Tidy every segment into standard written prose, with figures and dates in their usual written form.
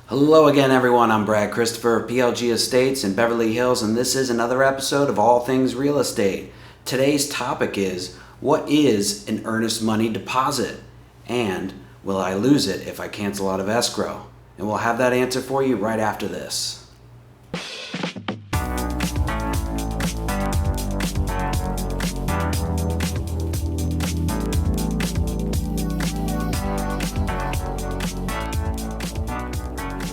Hello again, everyone. I'm Brad Christopher of PLG Estates in Beverly Hills, and this is another episode of All Things Real Estate. Today's topic is, what is an earnest money deposit? And will I lose it if I cancel out of escrow? And we'll have that answer for you right after this.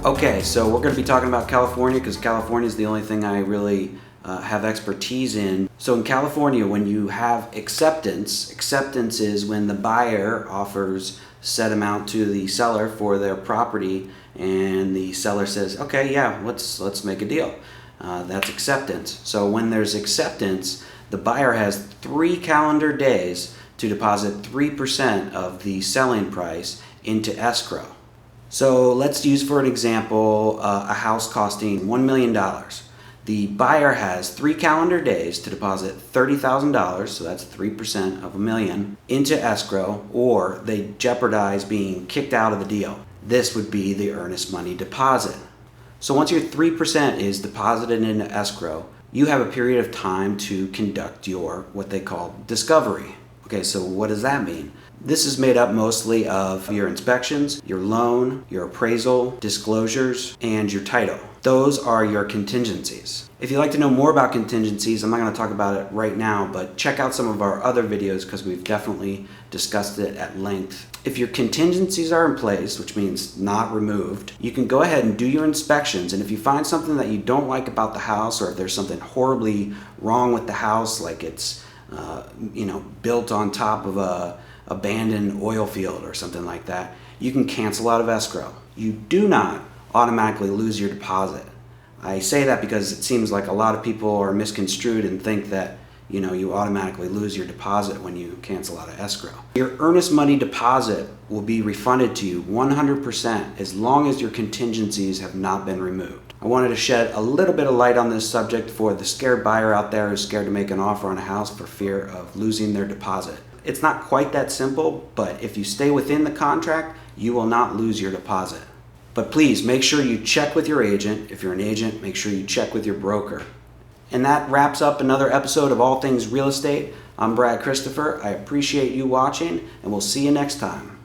Okay, so we're going to be talking about California because California is the only thing I really have expertise in. So in California, when you have acceptance is when the buyer offers set amount to the seller for their property, and the seller says, "Okay, yeah, let's make a deal." That's acceptance. So when there's acceptance, the buyer has 3 calendar days to deposit 3% of the selling price into escrow. So let's use for an example a house costing $1 million. The buyer has 3 calendar days to deposit $30,000, so that's 3% of $1 million, into escrow, or they jeopardize being kicked out of the deal. This would be the earnest money deposit. So once your 3% is deposited into escrow, you have a period of time to conduct your what they call discovery. Okay, so what does that mean? This is made up mostly of your inspections, your loan, your appraisal, disclosures, and your title. Those are your contingencies. If you'd like to know more about contingencies, I'm not going to talk about it right now, but check out some of our other videos because we've definitely discussed it at length. If your contingencies are in place, which means not removed, you can go ahead and do your inspections, and if you find something that you don't like about the house, or if there's something horribly wrong with the house, like it's built on top of a abandoned oil field or something like that, you can cancel out of escrow. You do not automatically lose your deposit. I say that because it seems like a lot of people are misconstrued and think that you automatically lose your deposit when you cancel out of escrow. Your earnest money deposit will be refunded to you 100% as long as your contingencies have not been removed. I wanted to shed a little bit of light on this subject for the scared buyer out there who's scared to make an offer on a house for fear of losing their deposit. It's not quite that simple, but if you stay within the contract, you will not lose your deposit. But please make sure you check with your agent. If you're an agent, make sure you check with your broker. And that wraps up another episode of All Things Real Estate. I'm Brad Christopher. I appreciate you watching, and we'll see you next time.